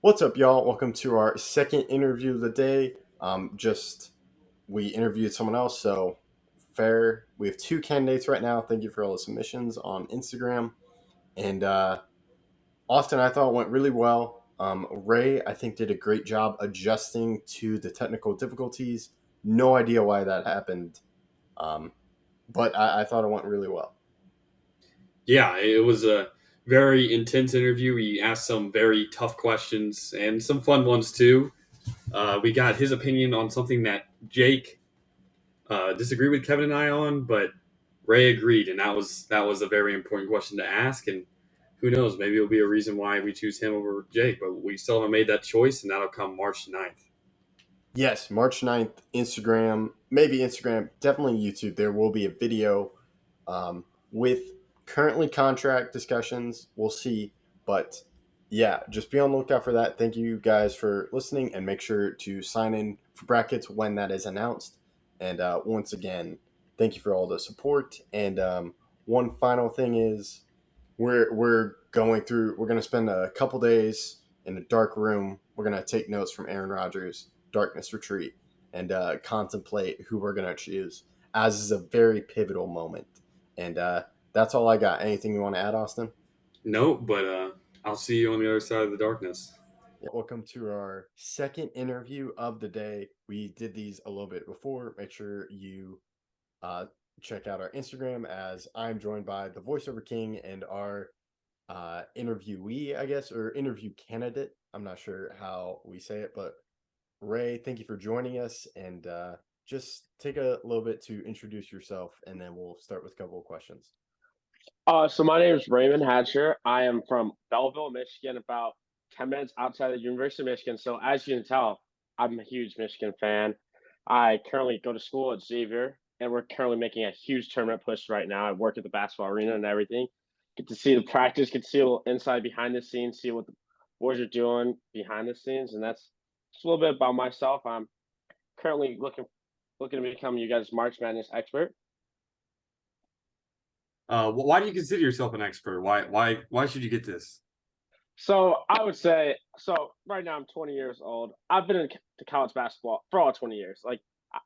What's up, y'all? Welcome to our second interview of the day. Just we interviewed someone else, so fair. We have two candidates right now. Thank you for all the submissions on Instagram. And Austin, I thought went really well. Ray, I think, did a great job adjusting to the technical difficulties. No idea why that happened, um, but I thought it went really well. Yeah, it was a very intense interview. We asked some very tough questions and some fun ones too. We got his opinion on something that Jake disagreed with Kevin and I on, but Ray agreed, and that was a very important question to ask. And who knows, maybe it'll be a reason why we choose him over Jake. But we still haven't made that choice, and that'll come March 9th. Yes, March 9th, Instagram, maybe Instagram, definitely YouTube. There will be a video with currently contract discussions. We'll see. But yeah, just be on the lookout for that. Thank you guys for listening and make sure to sign in for brackets when that is announced. And once again, thank you for all the support. And one final thing is we're going to spend a couple days in a dark room. We're going to take notes from Aaron Rodgers' Darkness Retreat and contemplate who we're going to choose, as is a very pivotal moment. And that's all I got. Anything you want to add, Austin? No, but I'll see you on the other side of the darkness. Yeah. Welcome to our second interview of the day. We did these a little bit before. Make sure you uh, check out our Instagram, as I'm joined by the voiceover king and our interviewee, I guess, or interview candidate. I'm not sure how we say it, but Ray, thank you for joining us. And just take a little bit to introduce yourself, and then we'll start with a couple of questions. So my name is Raymond Hatcher. I am from Belleville, Michigan, about 10 minutes outside the University of Michigan. So as you can tell, I'm a huge Michigan fan. I currently go to school at Xavier, and we're currently making a huge tournament push right now. I work at the basketball arena and everything. Get to see the practice, get to see a little inside behind the scenes, see what the boys are doing behind the scenes, and that's just a little bit about myself. I'm currently looking to become you guys' March Madness expert. Why do you consider yourself an expert? Why should you get this? So I would say, so right now I'm 20 years old. I've been into college basketball for all 20 years. Like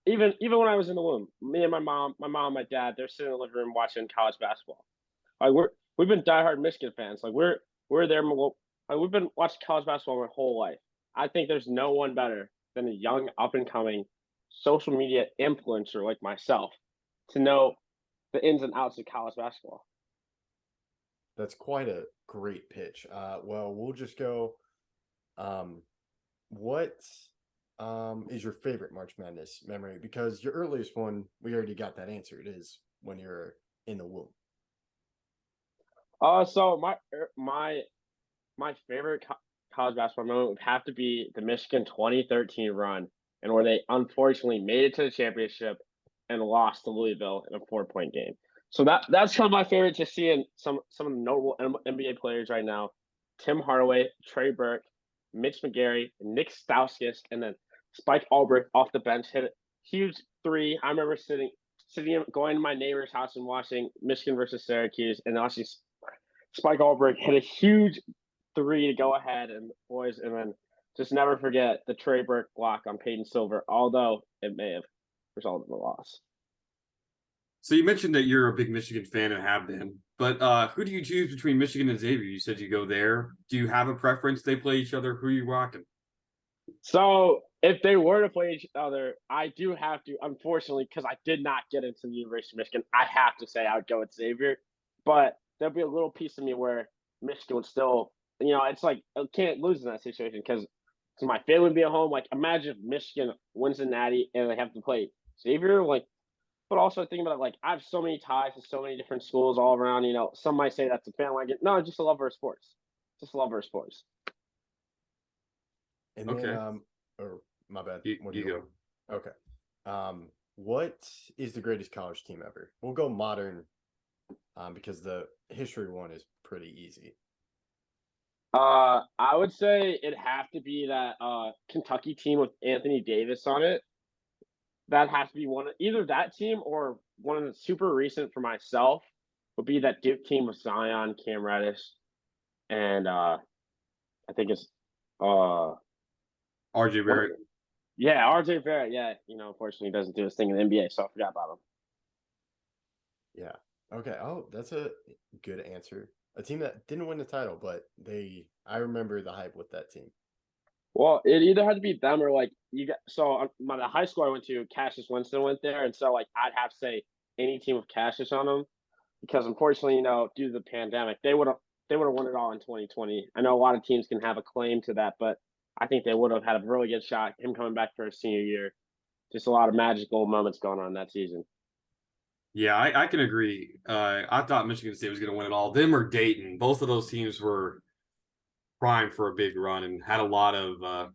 even when I was in the womb, me and my dad, they're sitting in the living room watching college basketball. Like we've been diehard Michigan fans. Like we're there. Like we've been watching college basketball my whole life. I think there's no one better than a young up and coming social media influencer like myself to know the ins and outs of college basketball. That's quite a great pitch. Well, we'll just go. Um, what is your favorite March Madness memory? Because your earliest one, we already got that answer. It is when you're in the womb. So my favorite college basketball moment would have to be the Michigan 2013 run, and where they unfortunately made it to the championship and lost to Louisville in a 4-point game. So that's kind of my favorite. Just seeing some of the notable NBA players right now: Tim Hardaway, Trey Burke, Mitch McGary, Nick Stauskas, and then Spike Albrecht off the bench hit a huge three. I remember sitting going to my neighbor's house and watching Michigan versus Syracuse, and watching Spike Albrecht hit a huge three to go ahead, and boys, and then just never forget the Trey Burke block on Peyton Silver, although it may have resulted in a loss. So you mentioned that you're a big Michigan fan and have been, but who do you choose between Michigan and Xavier? You said you go there. Do you have a preference? They play each other. Who are you rocking? So if they were to play each other, I do have to, unfortunately, because I did not get into the University of Michigan, I have to say I would go with Xavier. But there'll be a little piece of me where Michigan would still, it's like I can't lose in that situation because my family would be at home. Like imagine if Michigan wins the Natty and they have to play Xavier. Like, but also thinking about it, like I have so many ties to so many different schools all around. Some might say that's a fan like it. No, just a lover of sports. Just a lover of sports. And then, Okay, or my bad. What do you you go. want? Okay. What is the greatest college team ever? We'll go modern, because the history one is pretty easy. I would say it'd have to be that Kentucky team with Anthony Davis on it. That has to be one of either that team or one of the super recent for myself would be that Duke team with Zion, Cam Reddish, and I think it's Uh, RJ what? Barrett. Yeah, RJ Barrett. Yeah, unfortunately, he doesn't do his thing in the NBA, so I forgot about him. Yeah. Okay. Oh, that's a good answer. A team that didn't win the title, but I remember the hype with that team. Well, it either had to be them or like you got. So the high school I went to, Cassius Winston went there, and so like I'd have to say any team with Cassius on them because unfortunately, due to the pandemic, they would have won it all in 2020. I know a lot of teams can have a claim to that, but I think they would have had a really good shot. Him coming back for his senior year, just a lot of magical moments going on that season. Yeah, I can agree. I thought Michigan State was going to win it all. Them or Dayton, both of those teams were prime for a big run and had a lot of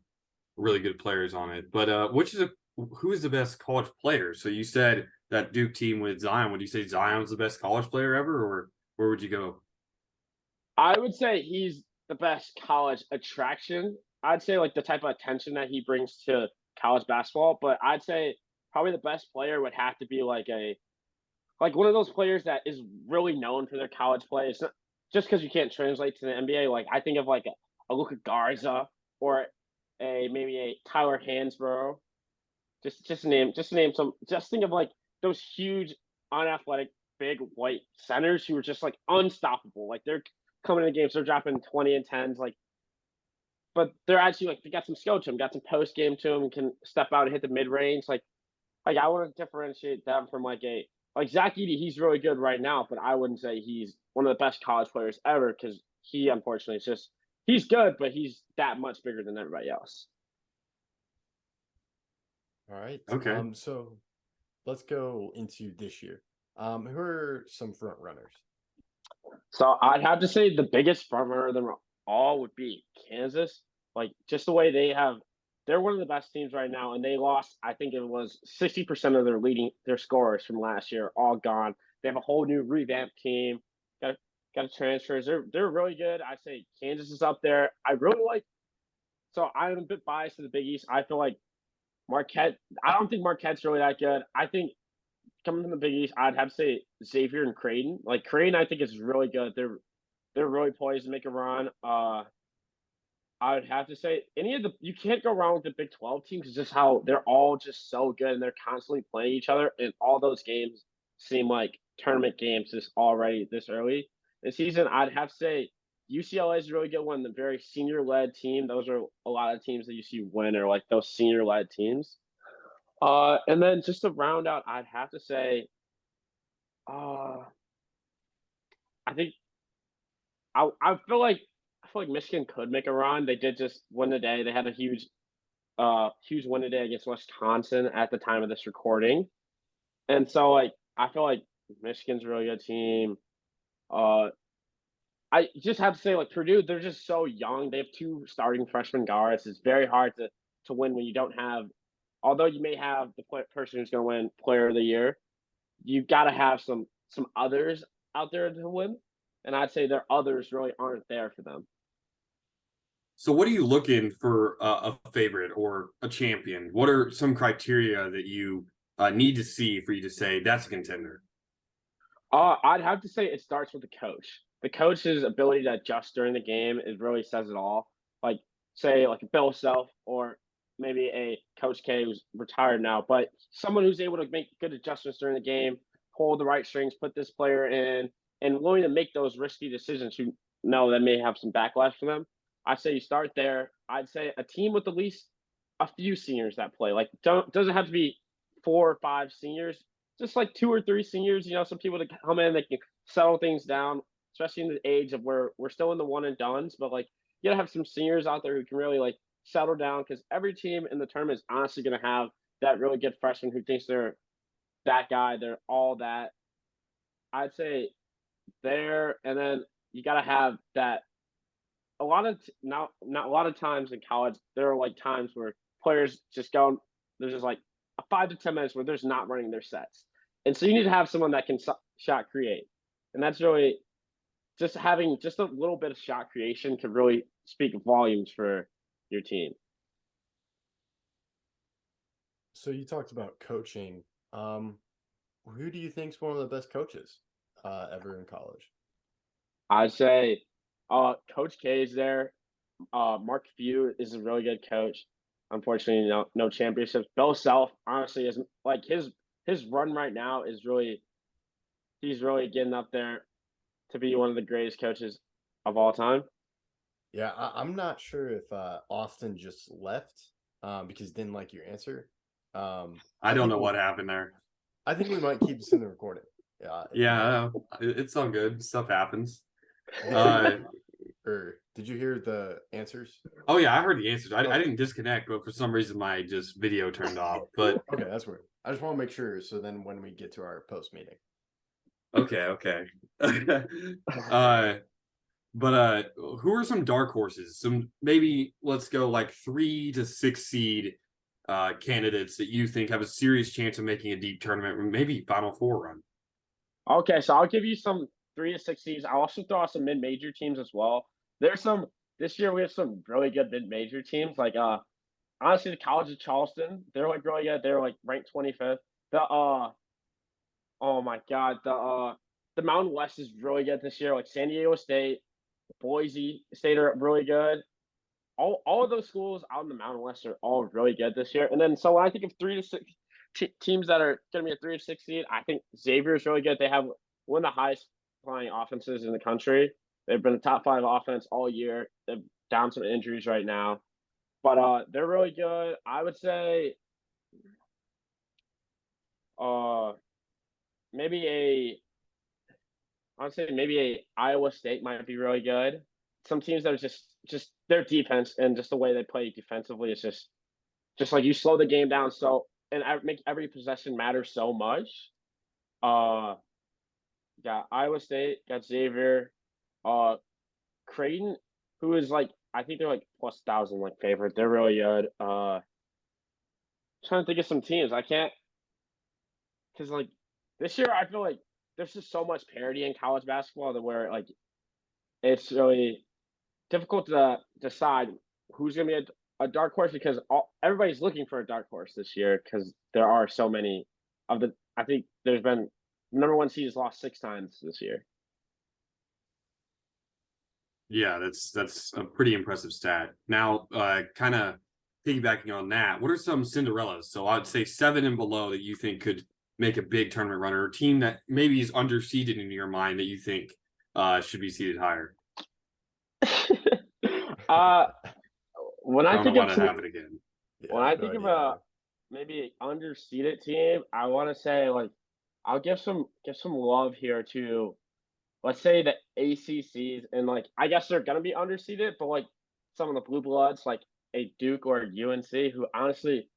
really good players on it. But who is the best college player? So you said that Duke team with Zion. Would you say Zion's the best college player ever, or where would you go? I would say he's the best college attraction. I'd say like the type of attention that he brings to college basketball, but I'd say probably the best player would have to be like one of those players that is really known for their college play. It's not just because you can't translate to the NBA. Like I think of like a Luka Garza or a maybe a Tyler Hansborough. Just name some. Just think of like those huge, unathletic, big white centers who are just like unstoppable. Like they're coming in the games, they're dropping 20 and 10s. Like, but they're actually like they got some skill to them, got some post game to them, can step out and hit the mid range. Like I want to differentiate them from like Zach Edey. He's really good right now, but I wouldn't say he's one of the best college players ever because he unfortunately is just he's good, but he's that much bigger than everybody else. All right. Okay. So let's go into this year. Who are some front runners? So I'd have to say the biggest front runner of them all would be Kansas. Like just the way they're one of the best teams right now, and they lost. I think it was 60% of their scorers from last year, all gone. They have a whole new revamped team. Got got transfers. They're really good. I say Kansas is up there. I really like. So I'm a bit biased to the Big East. I feel like Marquette. I don't think Marquette's really that good. I think coming from the Big East, I'd have to say Xavier and Creighton. Like Creighton, I think is really good. They're really poised to make a run. I would have to say any of the you can't go wrong with the Big 12 teams. It's just how they're all just so good and they're constantly playing each other. And all those games seem like tournament games just already this early this season. I'd have to say UCLA is a really good one. The very senior led team. Those are a lot of teams that you see win or like those senior led teams. And then just to round out, I'd have to say, uh, I think I feel like Michigan could make a run. They did just win the day. They had a huge win today against Wisconsin at the time of this recording. And so like I feel like Michigan's a really good team. Uh I just have to say like Purdue, they're just so young. They have two starting freshman guards. It's very hard to win when you don't have although you may have the person who's going to win player of the year, you've got to have some others out there to win. And I'd say their others really aren't there for them. So what are you looking for a favorite or a champion? What are some criteria that you need to see for you to say that's a contender? I'd have to say it starts with the coach. The coach's ability to adjust during the game is really says it all. Like say like a Bill Self or maybe a Coach K who's retired now, but someone who's able to make good adjustments during the game, hold the right strings, put this player in, and willing to make those risky decisions who know that may have some backlash for them. I'd say you start there. I'd say a team with at least a few seniors that play. Like don't doesn't have to be 4 or 5 seniors just like 2 or 3 seniors, some people to come in, they can settle things down, especially in the age of where we're still in the one and dones, but like you gotta have some seniors out there who can really like settle down because every team in the tournament is honestly gonna have that really good freshman who thinks they're that guy, they're all that. I'd say there, and then you gotta have that. A lot of now, not a lot of times in college, there are like times where players just go. There's just like a 5 to 10 minutes where there's not running their sets, and so you need to have someone that can shot create, and that's really just having just a little bit of shot creation could really speak volumes for your team. So you talked about coaching. Um, who do you think's one of the best coaches ever in college? I'd say Coach K is there. Mark Few is a really good coach. Unfortunately, no championships. Bill Self, honestly, is like his run right now is really he's really getting up there to be one of the greatest coaches of all time. Yeah, I'm not sure if Austin just left because didn't like your answer. I I don't think know we'll, what happened there. I think we might keep this in the recording. Yeah, if you don't mind. Yeah, it's all good. Stuff happens. Did Uh, you or did you hear the answers? oh yeah, I heard the answers. I Okay, didn't disconnect, but for some reason my just video turned off. But okay, that's weird. I just want to make sure so then when we get to our post meeting. okay. uh, but who are some dark horses? Some maybe let's go like 3 to 6 seed candidates that you think have a serious chance of making a deep tournament, or maybe Final Four run. Okay, so I'll give you some 3 to 6 seeds. I'll also throw out some mid-major teams as well. There's some this year we have some really good mid-major teams. Like honestly, the College of Charleston, they're like really good. They're like ranked 25th. The oh my god, the Mountain West is really good this year. Like San Diego State, Boise State are really good. All of those schools out in the Mountain West are all really good this year. And then so when I think of 3 to 6 teams that are going to be a 3 to 6 seed, I think Xavier is really good. They have one of the highest flying offenses in the country. They've been a top 5 offense all year. They're down some injuries right now, but they're really good. I would say uh maybe a I'd say maybe a Iowa State might be really good. Some teams that are just their defense and just the way they play defensively is just like you slow the game down so and make every possession matter so much. Uh, got Iowa State, got Xavier, uh, Creighton, who is like I think they're like +1,000 like favorite. They're really good. Trying to think of some teams. I can't because like this year I feel like there's just so much parity in college basketball that where like it's really difficult to decide who's going to be a dark horse because everybody's looking for a dark horse this year because there are so many of the. I think there's been number one seed has lost 6 times this year. Yeah, that's a pretty impressive stat. Now, kind of piggybacking on that, what are some Cinderellas? So I'd say 7 and below that you think could make a big tournament run, or a team that maybe is underseeded in your mind that you think should be seeded higher. uh, when I I don't think want of to have it again. when Yeah, I no think of idea a either. maybe underseeded team, I want to say like I'll give some love here to let's say the ACCs and like I guess they're gonna be underseeded, but like some of the blue bloods like a Duke or a UNC who honestly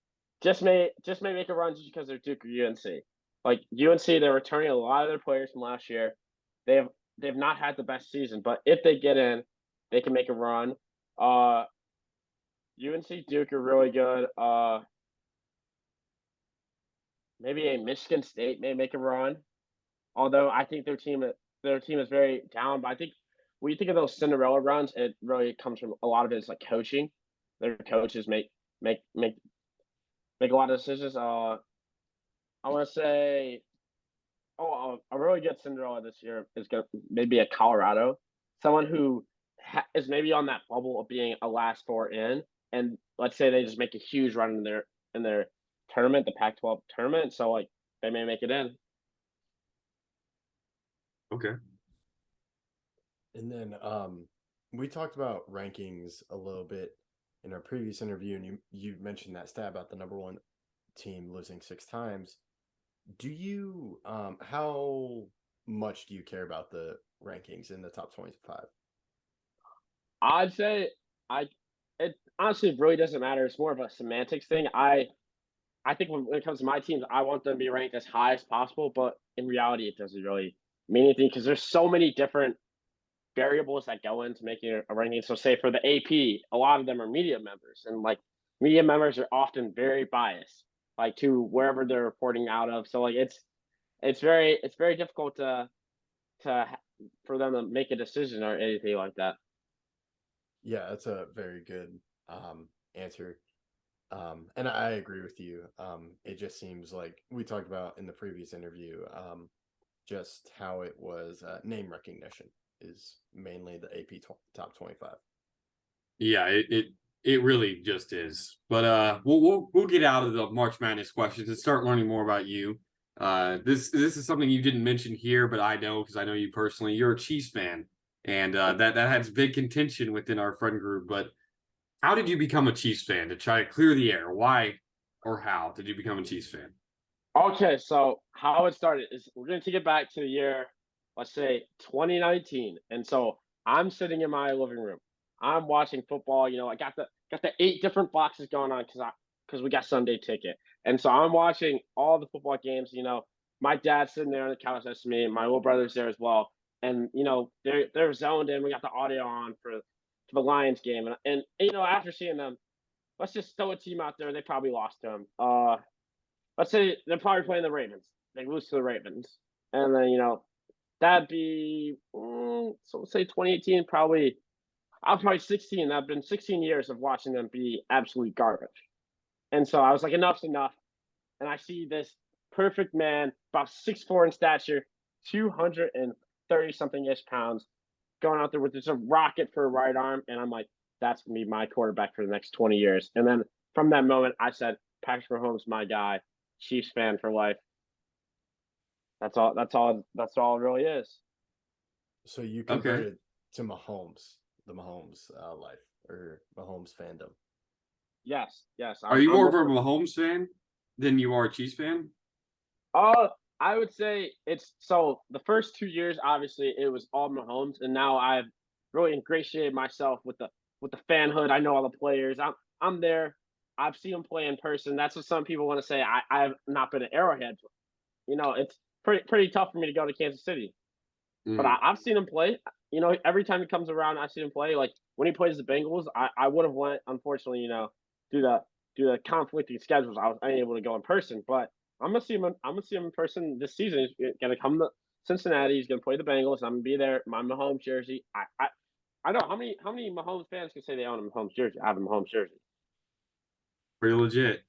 just may make a run just because they're Duke or UNC. Like UNC, they're returning a lot of their players from last year. They've they've not had the best season, but if they get in, they can make a run. Uh, UNC Duke are really good. Maybe a Michigan State may make a run. Although I think their team is very down, but I think when you think of those Cinderella runs, it really comes from a lot of it is like coaching. Their coaches make make make a lot of decisions. I want to say, a really good Cinderella this year is going to maybe a Colorado, someone who is maybe on that bubble of being a last four in, and let's say they just make a huge run in their tournament, the Pac-12 tournament. So like they may make it in. Okay. And then we talked about rankings a little bit in our previous interview, and you mentioned that stat about the number one team losing 6 times. Do you how much do you care about the rankings in the top 25? I'd say I it honestly really doesn't matter. It's more of a semantics thing. I think when it comes to my teams, I want them to be ranked as high as possible, but in reality, it doesn't really mean anything because there's so many different variables that go into making a ranking. So, say for the AP, a lot of them are media members, and like media members are often very biased, like to wherever they're reporting out of. So, like it's very difficult to for them to make a decision or anything like that. Yeah, that's a very good answer. And I agree with you. It just seems like we talked about in the previous interview, just how it was name recognition is mainly the top 25. Yeah, it really just is. But we'll get out of the March Madness questions and start learning more about you. This is something you didn't mention here, but I know because I know you personally. You're a Chiefs fan, and that has big contention within our friend group. But how did you become a Chiefs fan? To try to clear the air, why or how did you become a Chiefs fan? Okay, so how it started is we're gonna take it back to the year, let's say 2019. And so I'm sitting in my living room. I'm watching football. I got the 8 different boxes going on because we got Sunday ticket. And so I'm watching all the football games. My dad's sitting there on the couch next to me. My little brother's there as well. And they're zoned in. We got the audio on for the Lions game. And after seeing them, let's just throw a team out there. They probably lost to them. Let's say they're probably playing the Ravens. They lose to the Ravens, and then that'd be so let's say 2018. Probably I was probably 16. That'd been 16 years of watching them be absolute garbage. And so I was like, enough's enough. And I see this perfect man, about 6'4" in stature, 230 something ish pounds, going out there with just a rocket for a right arm, and I'm like, that's gonna be my quarterback for the next 20 years. And then from that moment, I said, Patrick Mahomes, my guy, Chiefs fan for life. That's all. That's all. That's all it really is. So you Okay, converted to Mahomes, the Mahomes life or Mahomes fandom. Yes, yes. are I'm. you I'm more of a more. Mahomes fan than you are a Chiefs fan? Uh, I would say it's so the first 2 years, obviously, it was all Mahomes, and now I've really ingratiated myself with the fanhood. I know all the players. I'm there. I've seen them play in person. That's what some people want to say. I've not been at Arrowhead. It's pretty tough for me to go to Kansas City. But Mm. I've seen him play. Every time he comes around, I've seen him play. Like when he plays the Bengals, I would have went. Unfortunately, due to due to conflicting schedules, I was unable to go in person. But I'm gonna see him. I'm gonna see him in person this season. He's gonna come to Cincinnati. He's gonna play the Bengals. I'm gonna be there. My Mahomes jersey. I know how many Mahomes fans can say they own a Mahomes jersey. I have a Mahomes jersey. Pretty legit.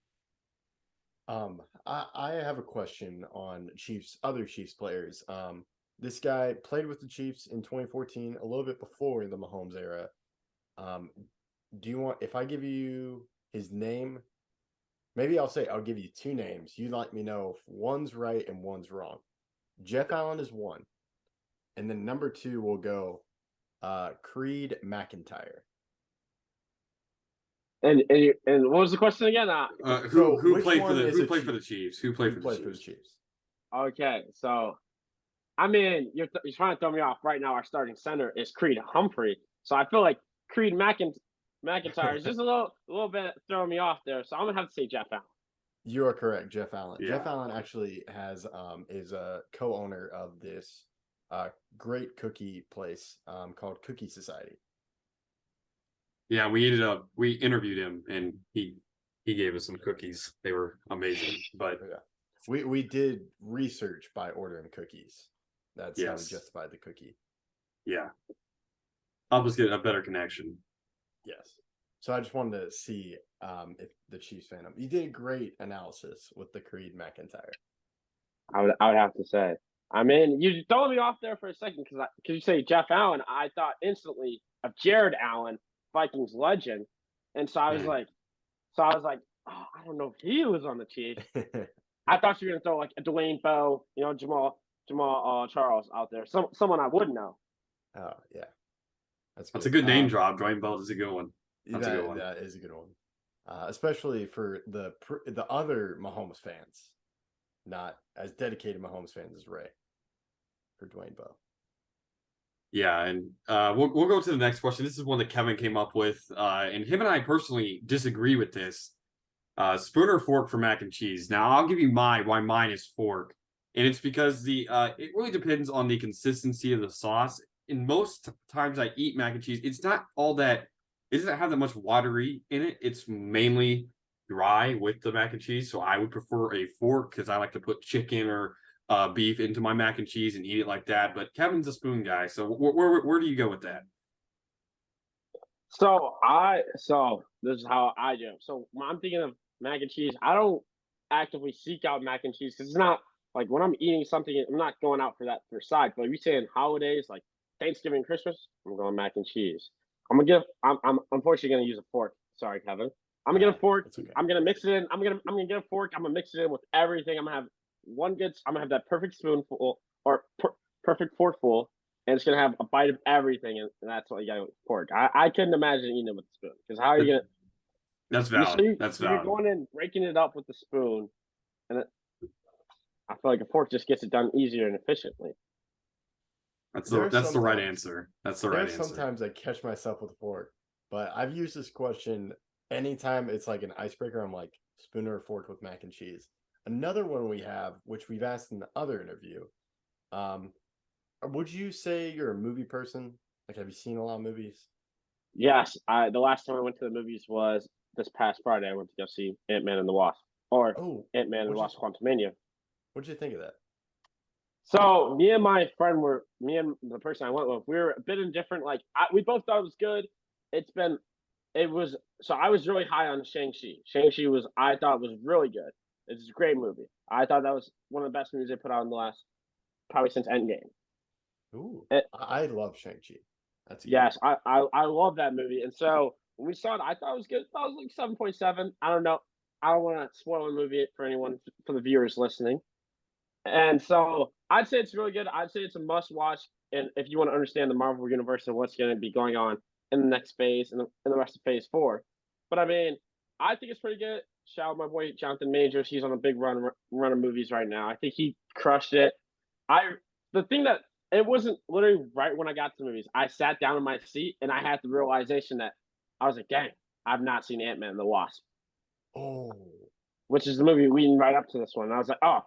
I have a question on other Chiefs players. This guy played with the Chiefs in 2014, a little bit before the Mahomes era. Um, do you want, if I give you his name, maybe I'll give you two names. You let me know if one's right and one's wrong. Jeff Allen is one, and then number two will go Creed McIntyre. And what was the question again? So Who which played for one the is who a played for Chief? the Chiefs? Who played Who for the played for the Chiefs? Chiefs? Okay, so I mean, you're trying to throw me off right now. Our starting center is Creed Humphrey, so I feel like McIntyre is just a little bit throwing me off there. So I'm gonna have to say Jeff Allen. You are correct, Jeff Allen. Jeff Yeah, Allen actually has is a co-owner of this uh, great cookie place called Cookie Society. yeah. We interviewed him and he gave us some cookies. They were amazing. But Yeah, we did research by ordering cookies. That's how we yes, justified the cookie. yeah. Help us get a better connection. Yes. So I just wanted to see if the Chiefs fandom. You did a great analysis with the Creed McIntyre. I would have to say. I mean, you throwing me off there for a second because you say Jeff Allen. I thought instantly of Jared Allen, Vikings legend, and Mm. so I was like, oh, I don't know if he was on the Chiefs. I thought you were gonna throw like a Dwayne Bowe, Jamal Charles out there, someone I would know. Oh yeah, that's That's a good. good name drop. Dwayne Belt is a good one. That's a good one. That is a good one, especially for the other Mahomes fans, not as dedicated Mahomes fans as Ray for Dwayne Bowe. Yeah, and we'll go to the next question. This is one that Kevin came up with, and him and I personally disagree with this. Spoon or fork for mac and cheese? Now I'll give you why mine is fork, and it's because it really depends on the consistency of the sauce. And most times I eat mac and cheese, it's not all that. It doesn't have that much watery in it. It's mainly dry with the mac and cheese. So I would prefer a fork because I like to put chicken or beef into my mac and cheese and eat it like that. But Kevin's a spoon guy, so where do you go with that? So this is how I do. So when I'm thinking of mac and cheese, I don't actively seek out mac and cheese because it's not like when I'm eating something, I'm not going out for that for side. But if you saying holidays like Thanksgiving, Christmas, I'm going mac and cheese. I'm unfortunately gonna use a fork. Sorry, Kevin. I'm gonna get a fork. It's okay. I'm gonna mix it in. I'm gonna get a fork. I'm gonna mix it in with everything. I'm gonna have I'm gonna have that perfect spoonful or perfect forkful, and it's gonna have a bite of everything, and that's what you got with fork. I couldn't imagine eating it with a spoon because how are you gonna? That's You so valid. you That's so you're valid. going in breaking it up with the spoon, and I feel like a fork just gets it done easier and efficiently. There are That's the right sometimes answer. That's the there right are answer. sometimes I catch myself with a fork, but I've used this question anytime it's like an icebreaker. I'm like spoon or fork with mac and cheese. Another one we have, which we've asked in the other interview, um, would you say you're a movie person? Like, have you seen a lot of movies? Yes, I the last time I went to the movies was this past Friday. I went to go see Ant-Man and the Wasp, or Oh, Ant-Man and the what'd you Wasp: Quantumania. what'd you think of that? So me and the person I went with, we were a bit indifferent. Like we both thought it was good. It's been, it was. So I was really high on Shang-Chi. Shang-Chi was, I thought was really good. It's a great movie. I thought that was one of the best movies they put out in the last, probably since Endgame. Ooh, It, I love Shang-Chi. That's a good one. yes, I love that movie. And so when we saw it, I thought it was good. I was like 7.7. I don't know. I don't want to spoil the movie for anyone, for the viewers listening. And so I'd say it's really good. I'd say it's a must watch. And if you want to understand the Marvel Universe and what's going to be going on in the next phase and the rest of phase four. But I mean, I think it's pretty good. Shout out my boy Jonathan Majors. He's on a big run of movies right now. I think he crushed it. I the thing that it wasn't literally right when I got to the movies. I sat down in my seat and I had the realization that I was like, dang, I've not seen Ant-Man and the Wasp, Oh, which is the movie leading right up to this one. And I was like, oh,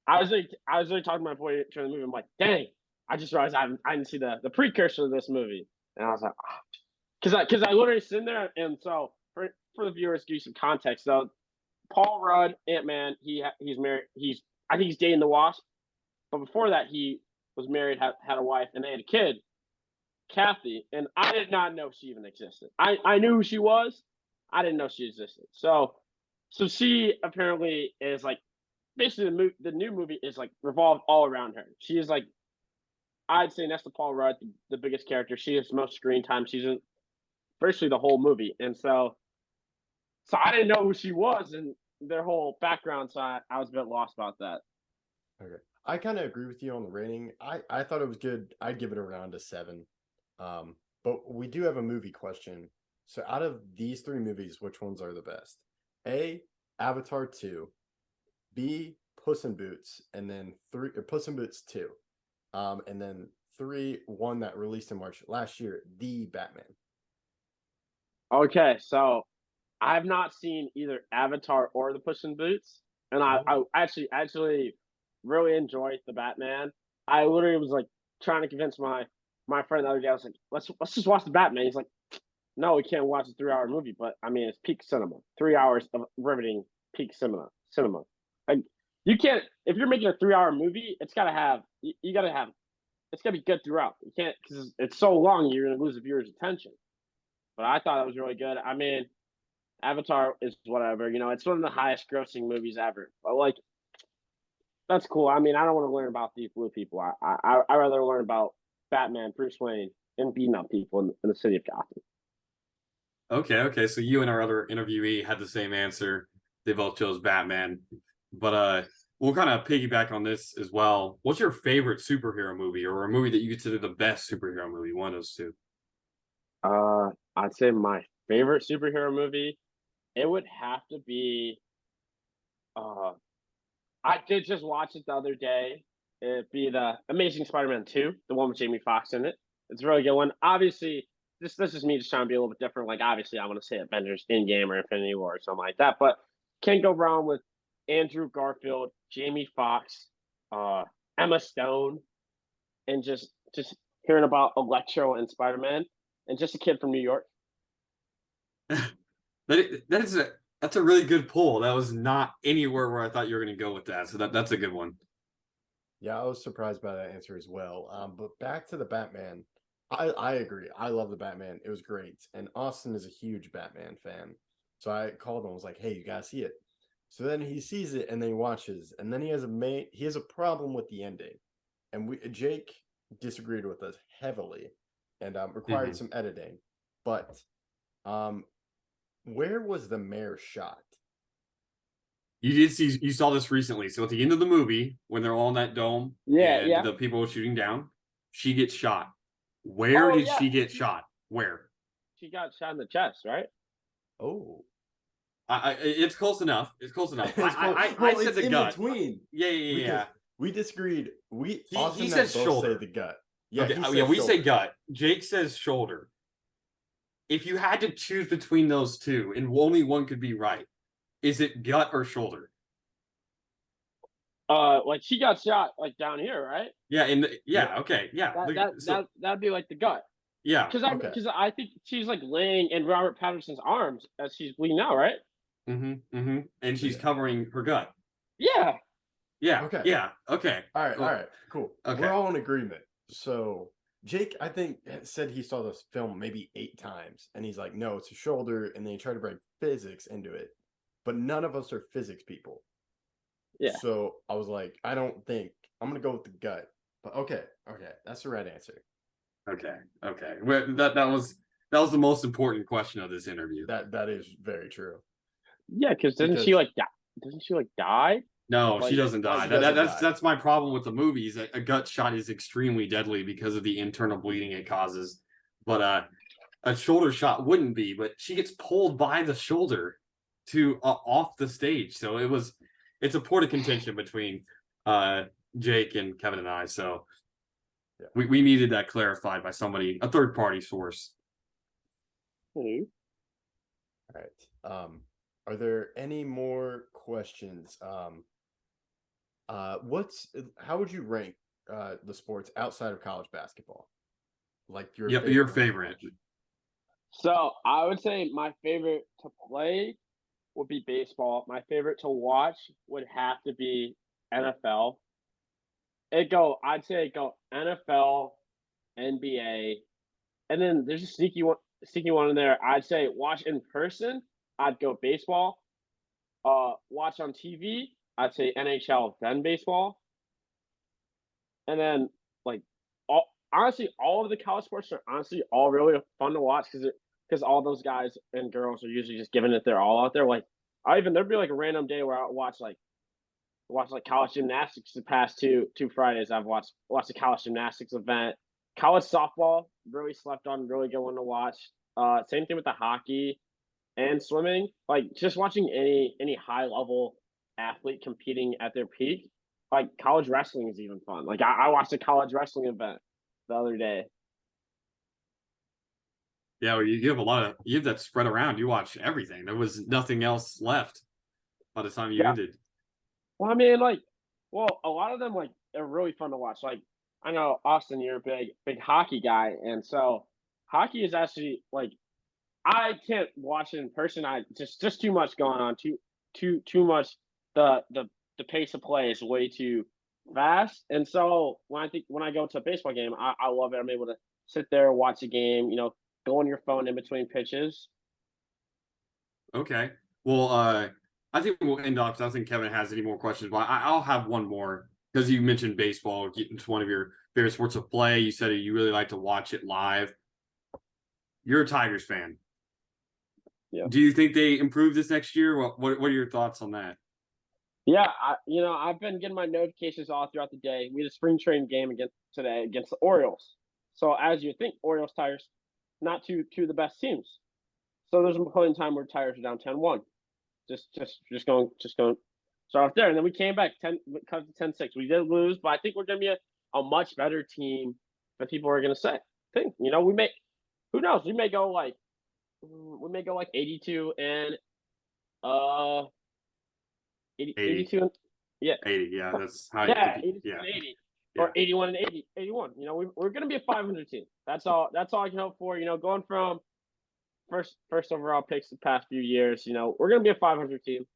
I was like talking to my boy during the movie. I'm like, dang, I just realized I didn't see the precursor of this movie, and I was like, because I literally sitting there, and so for the viewers, give you some context. So Paul Rudd, Ant Man, he's married. I think he's dating the Wasp, but before that he was married, had a wife, and they had a kid, Kathy, and I did not know she even existed. I knew who she was, I didn't know she existed. So she apparently is like basically the new movie is like revolved all around her. She is like, I'd say next to Paul Rudd, the biggest character. She has most screen time. She's in virtually the whole movie, and so I didn't know who she was and their whole background. So I was a bit lost about that. okay. I kind of agree with you on the rating. I thought it was good. I'd give it around a 7. But we do have a movie question. So out of these three movies, which ones are the best? A, Avatar 2, B, Puss in Boots, and then Puss in Boots 2. And then 3, one that released in March last year, The Batman. Okay, so I have not seen either Avatar or the Puss in Boots, and Oh, I actually really enjoyed the Batman. I literally was like trying to convince my friend the other day. I was like, let's just watch the Batman. He's like, no, we can't watch a 3 hour movie, but I mean, it's peak cinema. 3 hours of riveting peak cinema. Cinema. Like you can't if you're making a 3 hour movie, it's gotta have you gotta have it's gotta be good throughout. You can't because it's so long, you're gonna lose the viewer's attention. But I thought it was really good. I mean, Avatar is whatever. It's one of the highest grossing movies ever. But like, that's cool. I mean, I don't want to learn about these blue people. I rather learn about Batman, Bruce Wayne, and beating up people in the city of Gotham. Okay. So you and our other interviewee had the same answer. They both chose Batman. But we'll kind of piggyback on this as well. What's your favorite superhero movie or a movie that you consider the best superhero movie? One of those two. I'd say my favorite superhero movie, it would have to be. Uh, I did just watch it the other day. It'd be the Amazing Spider-Man 2, the one with Jamie Foxx in it. It's a really good one. Obviously, this is me just trying to be a little bit different. Like, obviously, I want to say Avengers Endgame or Infinity War or something like that. But can't go wrong with Andrew Garfield, Jamie Foxx, uh, Emma Stone, and just hearing about Electro and Spider-Man, and just a kid from New York. That's a really good pull. That was not anywhere where I thought you were going to go with that. So that's a good one. yeah, I was surprised by that answer as well. But back to the Batman. I agree. I love the Batman. It was great. And Austin is a huge Batman fan. So I called him. I was like, hey, you gotta see it. So then he sees it and then he watches. And then he has a problem with the ending. And Jake disagreed with us heavily and required Hmm. some editing. But where was the mayor shot? You saw this recently. So at the end of the movie, when they're all in that dome and Yeah. the people are shooting down, she gets shot. Where Oh did yeah, she get shot? Where? she got shot in the chest, right? Oh, It's close enough. It's close enough. it's close. I Well, said it's the in gut. between Yeah. because we disagreed. We He Austin and I says both say shoulder. the gut. Yeah, Okay, he yeah, says we say shoulder. gut. Jake says shoulder. If you had to choose between those two, and only one could be right, is it gut or shoulder? Like she got shot like down here, right? Yeah, Yeah. okay, yeah. That'd be like the gut. Yeah. Okay. Because I think she's like laying in Robert Patterson's arms as she's bleeding out, right? And she's Yeah. covering her gut. Yeah. Yeah, Okay. yeah. Okay. All right. All Well, right. Cool. okay. We're all in agreement. So Jake, I think, said he saw this film maybe 8 times, and he's like, "No, it's a shoulder," and then he tried to bring physics into it, but none of us are physics people. Yeah. So I was like, I don't think I'm gonna go with the gut. But okay, that's the right answer. Okay. Well, that was the most important question of this interview. That is very true. Yeah, because doesn't Because she like die? Doesn't she like die? No, she Like doesn't die. she doesn't That's die. that's my problem with the movies. A gut shot is extremely deadly because of the internal bleeding it causes. But a shoulder shot wouldn't be. But she gets pulled by the shoulder to off the stage. So it's a point of contention between Jake and Kevin and I. So Yeah. we needed that clarified by somebody, a third party source. hmm. All right. Are there any more questions? How would you rank the sports outside of college basketball? Like your Yep, favorite your one to favorite. watch? So I would say my favorite to play would be baseball. My favorite to watch would have to be NFL. I'd say it go NFL, NBA, and then there's a sneaky one in there. I'd say watch in person. I'd go baseball. Watch on TV. I'd say NHL then baseball, and then like honestly, all of the college sports are honestly all really fun to watch because all those guys and girls are usually just giving it their all out there. Like there'd be like a random day where I watch like college gymnastics the past two Fridays. I've watched a college gymnastics event. College softball, really slept on, really good one to watch. Same thing with the hockey and swimming. Like just watching any high level athlete competing at their peak. Like college wrestling is even fun. Like I watched a college wrestling event the other day. Yeah, well, you have that spread around. You watch everything. There was nothing else left by the time you Yeah. ended. Well, I mean, like, a lot of them like are really fun to watch. Like, I know Austin, you're a big hockey guy, and so hockey is actually like I can't watch it in person. I just too much going on. Too much. The pace of play is way too fast, and so when I go to a baseball game, I love it. I'm able to sit there, watch a game. Go on your phone in between pitches. Okay. Well, I think we'll end off. 'Cause I don't think Kevin has any more questions, but I'll have one more because you mentioned baseball. It's one of your favorite sports to play. You said you really like to watch it live. You're a Tigers fan. Yeah. Do you think they improve this next year? What are your thoughts on that? Yeah, I've been getting my notifications all throughout the day. We had a spring training game today against the Orioles. So as you think, Orioles Tigers, not two of the best teams. So there's a point in time where Tigers are down 10-1. Just going start off there. And then we came back cut to 10-6. We did lose, but I think we're gonna be a much better team than people are gonna say. We may who knows, we may go like 82 and 80, 80. 82 and yeah. 80. Yeah, that's how. Yeah, You, 82 yeah. and 80. Yeah. Or 81 and 81. We're going to be a 500 team. That's all I can hope for. Going from first overall picks the past few years, we're going to be a 500 team.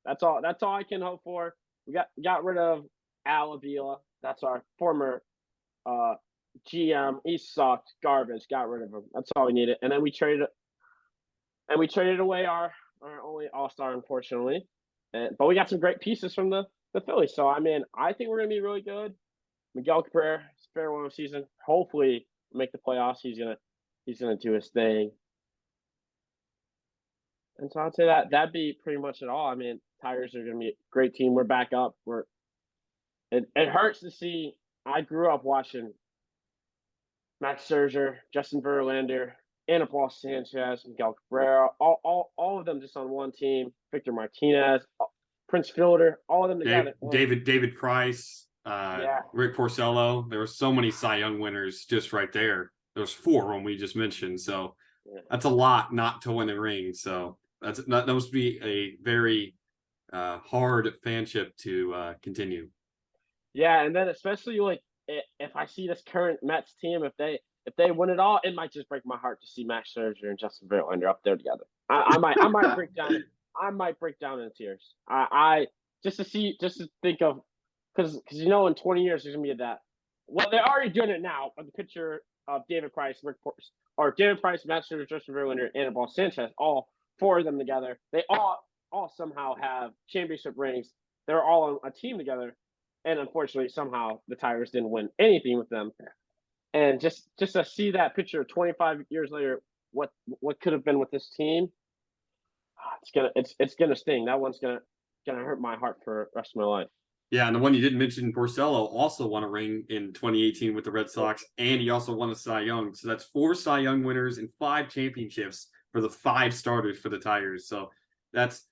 That's all I can hope for. We got rid of Al Avila. That's our former GM. He sucked, garbage. Got rid of him. That's all we needed. And then we traded away our only all-star, unfortunately. But we got some great pieces from the Phillies. So I think we're going to be really good. Miguel Cabrera, farewell season. Hopefully, make the playoffs. He's gonna do his thing. And so I'd say that that'd be pretty much it all. I mean, Tigers are going to be a great team. We're back up. It hurts to see. I grew up watching Max Scherzer, Justin Verlander, Anibal Sanchez, Miguel Cabrera, all of them just on one team. Victor Martinez, Prince Fielder, all of them together. David Price, Yeah, Rick Porcello. There were so many Cy Young winners just right there. There's 4 when we just mentioned. So yeah. that's a lot not to win a ring. So that must be a very hard fanship to continue. Yeah, and then especially like if I see this current Mets team, if they win it all, it might just break my heart to see Max Scherzer and Justin Verlander up there together. I might break down. I might break down in tears. I just to think of because you know in 20 years there's gonna be that. Well, they're already doing it now. But the picture of David Price, or David Price, Max Scherzer, Justin Verlander, and Anibal Sanchez, all 4 of them together. They all somehow have championship rings. They're all on a team together, and unfortunately, somehow the Tigers didn't win anything with them. And just to see that picture 25 years later, what could have been with this team, it's gonna sting. That one's gonna hurt my heart for the rest of my life. Yeah, and the one you didn't mention, Porcello, also won a ring in 2018 with the Red Sox, and he also won a Cy Young. So that's 4 Cy Young winners and 5 championships for the 5 starters for the Tigers. So that's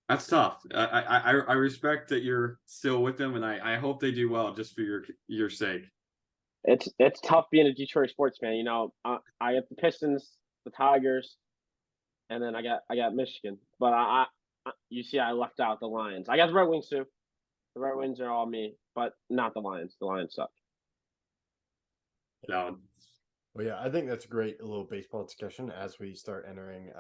tough. I respect that you're still with them, and I hope they do well just for your sake. It's tough being a Detroit sports fan. You know, I got the Pistons, the Tigers, and then I got Michigan. But you see, I left out the Lions. I got the Red Wings too. The Red Wings are all me, but not the Lions. The Lions suck. No. Well, yeah, I think that's a great little baseball discussion as we start entering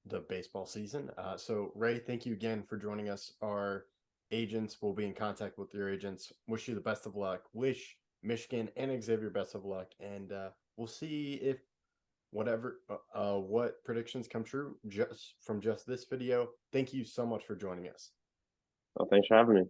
the baseball season. So, Ray, thank you again for joining us. Our agents will be in contact with your agents. Wish you the best of luck. Wish Michigan and Xavier best of luck. And we'll see if what predictions come true just from this video. Thank you so much for joining us. Well, thanks for having me.